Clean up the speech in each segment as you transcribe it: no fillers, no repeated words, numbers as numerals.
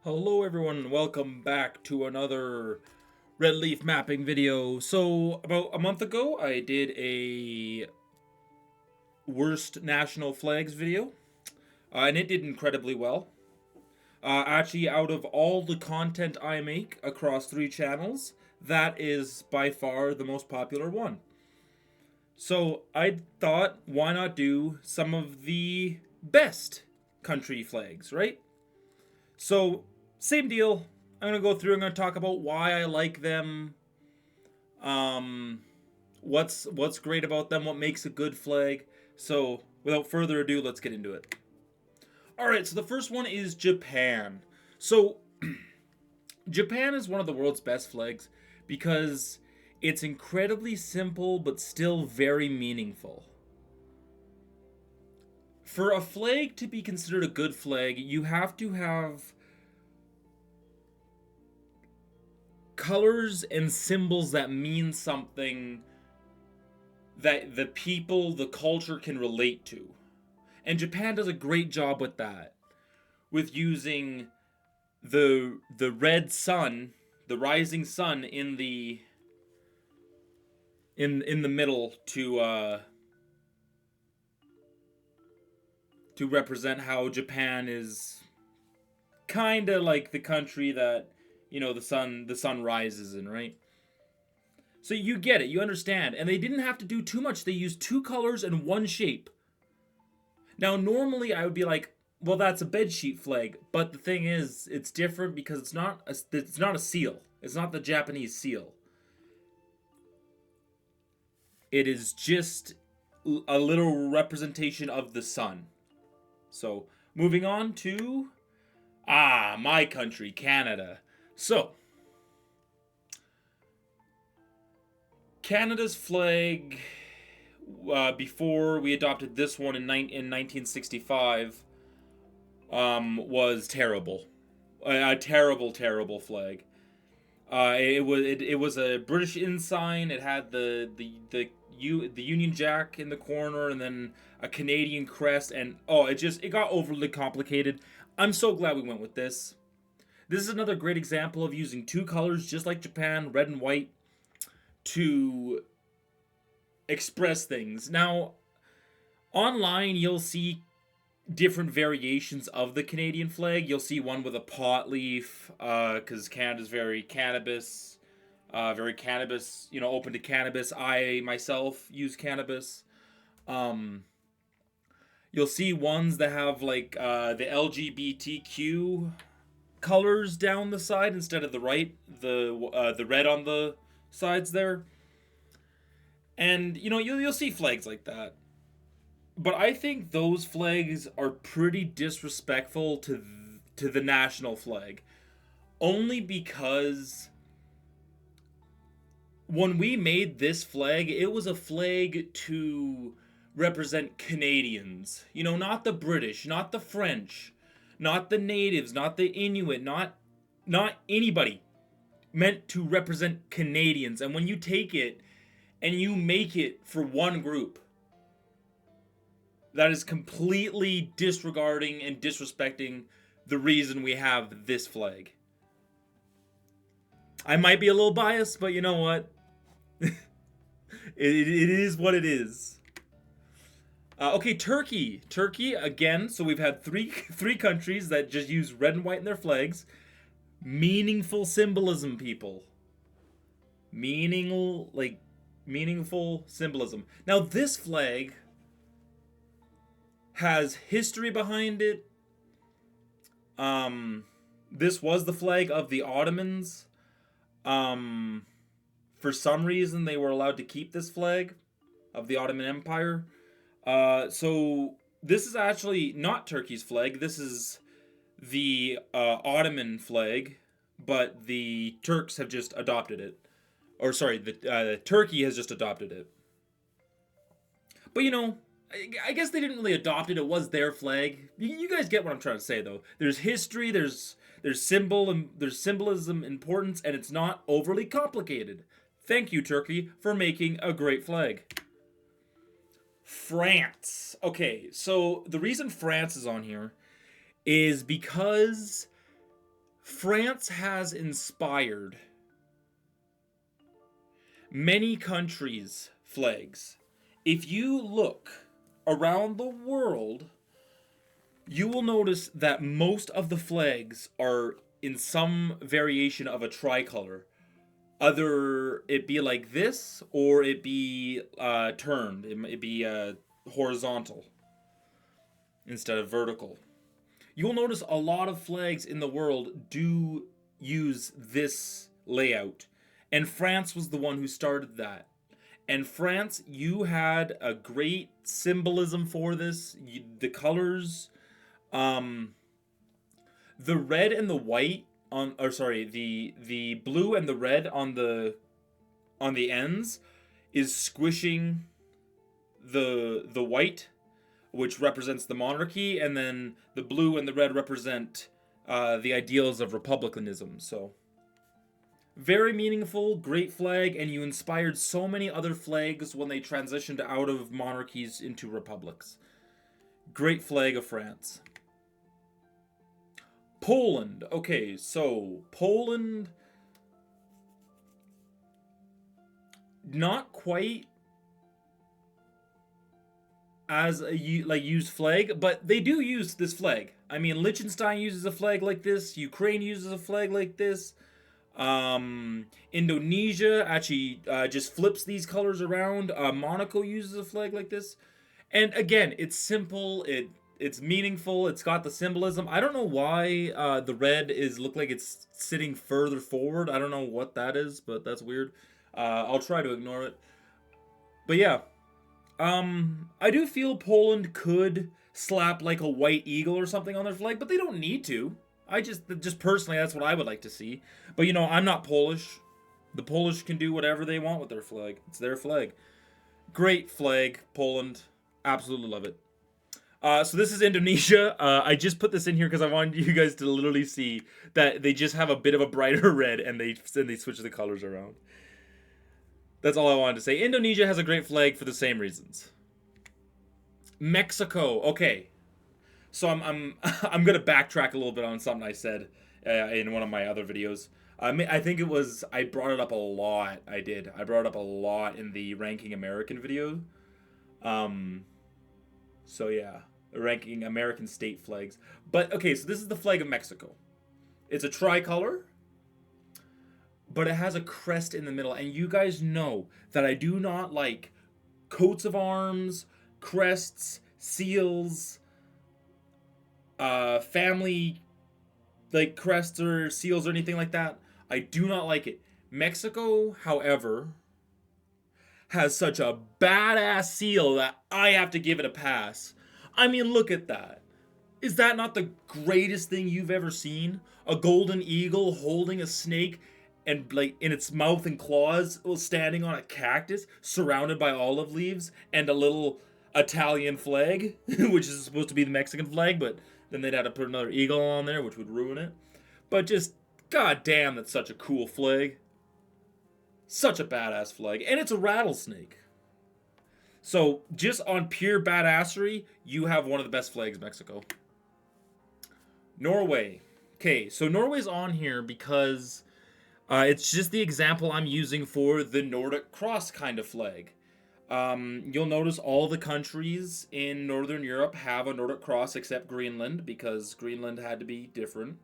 Hello everyone, welcome back to another red leaf mapping video. So about a month ago I did a worst national flags video, and it did incredibly well. Actually, out of all the content I make across 3 channels, that is by far the most popular one. So I thought, why not do some of the best country flags, right? So, same deal. I'm gonna go through. I'm gonna talk about why I like them. Um, what's great about them? What makes a good flag? So, without further ado, let's get into it. All right. So the first one is Japan. So, Japan is one of the world's best flags because it's incredibly simple but still very meaningful. For a flag to be considered a good flag, you have to have colors and symbols that mean something that the people, the culture can relate to. And Japan does a great job with that, with using the red sun, the rising sun in the middle to represent how Japan is kind of like the country that the sun rises in, right? So you get it, you understand. And they didn't have to do too much. They used 2 colors and 1 shape. Now, normally I would be like, well, that's a bedsheet flag. But the thing is, it's different because it's not a seal. It's not the Japanese seal. It is just a little representation of the sun. So, moving on to my country, Canada. So, Canada's flag, before we adopted this one in 1965, was terrible. A terrible, terrible flag. It was a British ensign. It had the Union Jack in the corner, and then a Canadian crest, and it got overly complicated. I'm so glad we went with this. This is another great example of using 2 colors, just like Japan, red and white, to express things. Now, online you'll see different variations of the Canadian flag. You'll see one with a pot leaf, because Canada's very cannabis, open to cannabis. I myself use cannabis. Um, you'll see ones that have like the LGBTQ colors down the side instead of the red on the sides there. And you'll see flags like that. But I think those flags are pretty disrespectful to the national flag, only because when we made this flag, it was a flag to represent Canadians. Not the British, not the French, not the natives, not the Inuit, not anybody. Meant to represent Canadians. And when you take it and you make it for one group, that is completely disregarding and disrespecting the reason we have this flag. I might be a little biased, but you know what? It is what it is. Okay, Turkey. Turkey again. So we've had three countries that just use red and white in their flags. Meaningful symbolism, people. Meaningful symbolism. Now this flag has history behind it. This was the flag of the Ottomans. For some reason, they were allowed to keep this flag of the Ottoman Empire. So this is actually not Turkey's flag. This is the Ottoman flag, but the Turks have just adopted it. Or sorry, the Turkey has just adopted it. But I guess they didn't really adopt it. It was their flag. You guys get what I'm trying to say, though. There's history. There's symbol and there's symbolism, importance, and it's not overly complicated. Thank you, Turkey, for making a great flag. France. Okay, so the reason France is on here is because France has inspired many countries' flags. If you look around the world, you will notice that most of the flags are in some variation of a tricolor. Either it be like this or it be turned. It be horizontal instead of vertical. You'll notice a lot of flags in the world do use this layout. And France was the one who started that. And France, you had a great symbolism for this. The colors, um, the red and the white on, or sorry, the blue and the red on the ends is squishing the white, which represents the monarchy, and then the blue and the red represent the ideals of republicanism. So very meaningful, great flag, and you inspired so many other flags when they transitioned out of monarchies into republics. Great flag of France. Poland. Okay, so Poland, not quite as a used flag, but they do use this flag. I mean, Liechtenstein uses a flag like this. Ukraine uses a flag like this. Indonesia actually just flips these colors around. Monaco uses a flag like this. And again, it's simple. It's meaningful. It's got the symbolism. I don't know why the red is look like it's sitting further forward. I don't know what that is, but that's weird. I'll try to ignore it. But yeah, I do feel Poland could slap like a white eagle or something on their flag, but they don't need to. I just personally, that's what I would like to see. But you know, I'm not Polish. The Polish can do whatever they want with their flag. It's their flag. Great flag, Poland. Absolutely love it. So this is Indonesia. I just put this in here because I wanted you guys to literally see that they just have a bit of a brighter red and they switch the colors around. That's all I wanted to say. Indonesia has a great flag for the same reasons. Mexico. Okay. So I'm I'm gonna backtrack a little bit on something I said in one of my other videos. I think it was I brought it up a lot. I brought it up a lot in the ranking American video. So yeah, ranking American state flags. But okay, so this is the flag of Mexico. It's a tricolor, but it has a crest in the middle. And you guys know that I do not like coats of arms, crests, seals, family like crests or seals or anything like that. I do not like it. Mexico, however, has such a badass seal that I have to give it a pass. I mean, look at that. Is that not the greatest thing you've ever seen? A golden eagle holding a snake and like in its mouth and claws standing on a cactus surrounded by olive leaves and a little Italian flag, which is supposed to be the Mexican flag, but then they'd have to put another eagle on there, which would ruin it. But just, god damn, that's such a cool flag. Such a badass flag. And it's a rattlesnake. So, just on pure badassery, you have one of the best flags in Mexico. Norway. Okay, so Norway's on here because it's just the example I'm using for the Nordic cross kind of flag. You'll notice all the countries in Northern Europe have a Nordic cross except Greenland because Greenland had to be different.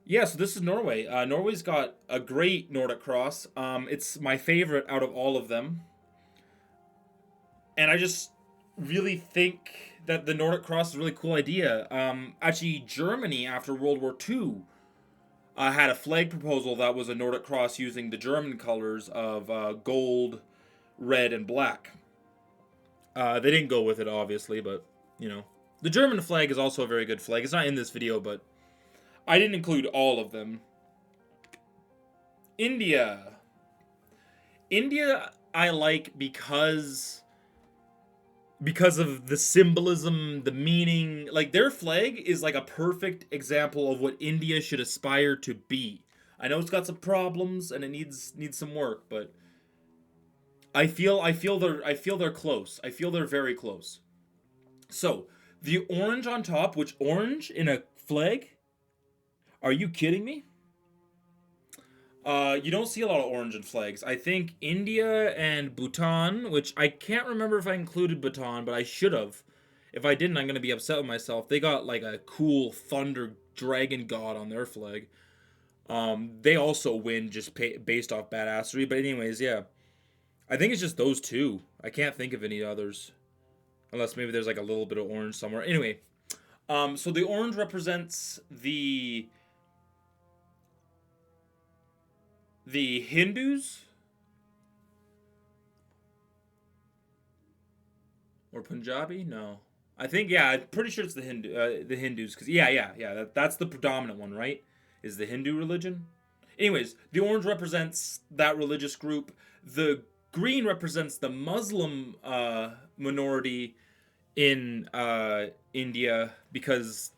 Yeah, so this is Norway. Norway's got a great Nordic cross. It's my favorite out of all of them. And I just really think that the Nordic cross is a really cool idea. Actually, Germany, after World War II, had a flag proposal that was a Nordic cross using the German colors of gold, red, and black. They didn't go with it, obviously, but, you know. The German flag is also a very good flag. It's not in this video, but I didn't include all of them. India. India I like because of the symbolism, the meaning. Like, their flag is like a perfect example of what India should aspire to be. I know it's got some problems and it needs some work, but I feel they're close. I feel they're very close. So, The orange on top, which orange in a flag? Are you kidding me? You don't see a lot of orange in flags. I think India and Bhutan, which I can't remember if I included Bhutan, but I should have. If I didn't, I'm gonna be upset with myself. They got like a cool thunder dragon god on their flag. They also win just based off badassery. But anyways, yeah, I think it's just those two. I can't think of any others, unless maybe there's like a little bit of orange somewhere. Anyway, so the orange represents the Hindus or Punjabi. No, I think yeah. I'm pretty sure it's the Hindus, because yeah. That's the predominant one, right? Is the Hindu religion. Anyways, the orange represents that religious group. The green represents the Muslim minority in India because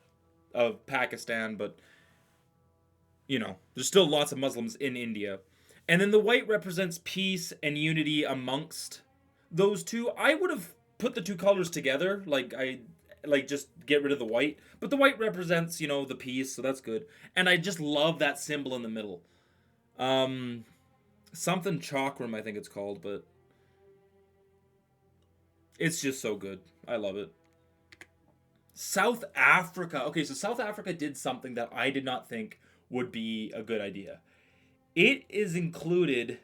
of Pakistan, but you know, there's still lots of Muslims in India. And then the white represents peace and unity amongst those two. I would have put the two colors together, like just get rid of the white. But the white represents, you know, the peace, so that's good. And I just love that symbol in the middle. Something chakram, I think it's called, but it's just so good. I love it. South Africa. Okay, so South Africa did something that I did not think would be a good idea. It is included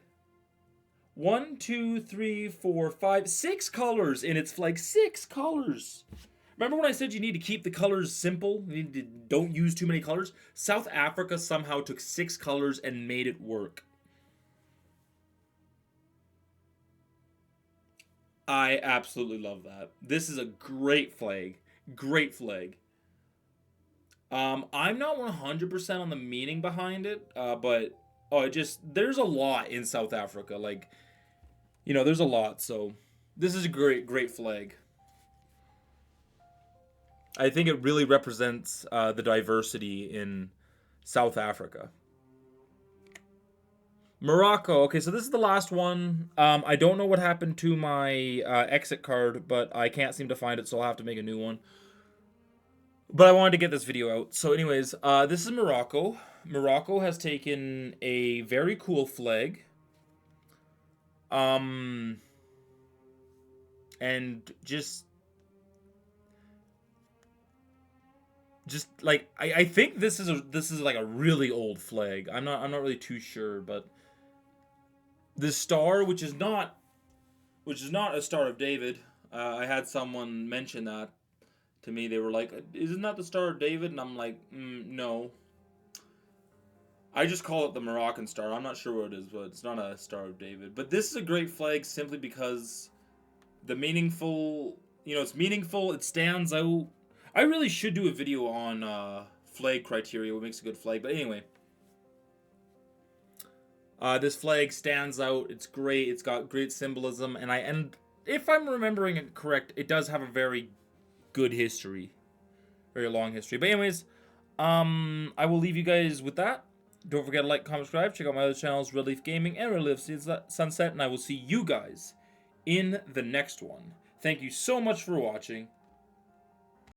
1, 2, 3, 4, 5, 6 colors in its flag. 6 colors. Remember when I said you need to keep the colors simple? You need to, don't use too many colors? South Africa somehow took 6 colors and made it work. I absolutely love that. This is a great flag. Great flag. I'm not 100% on the meaning behind it, but it just there's a lot in South Africa. Like, you know, there's a lot. So this is a great flag. I think it really represents the diversity in South Africa. Morocco. Okay, so this is the last one. I don't know what happened to my exit card, but I can't seem to find it, so I'll have to make a new one. But I wanted to get this video out. So anyways, this is Morocco. Morocco has taken a very cool flag. And just like I think this is like a really old flag. I'm not really too sure, but the star, which is not a Star of David. I had someone mention that to me. They were like, "Isn't that the Star of David?" And I'm like, "No." I just call it the Moroccan star. I'm not sure what it is, but it's not a Star of David. But this is a great flag simply because the meaningful, you know, it's meaningful. It stands out. I really should do a video on flag criteria, what makes a good flag. But anyway, this flag stands out. It's great. It's got great symbolism, and if I'm remembering it correct, it does have a very good history, very long history. But anyways, I will leave you guys with that. Don't forget to like, comment, subscribe. Check out my other channels, Red Leaf Gaming and Red Leaf Sunset, and I will see you guys in the next one. Thank you so much for watching.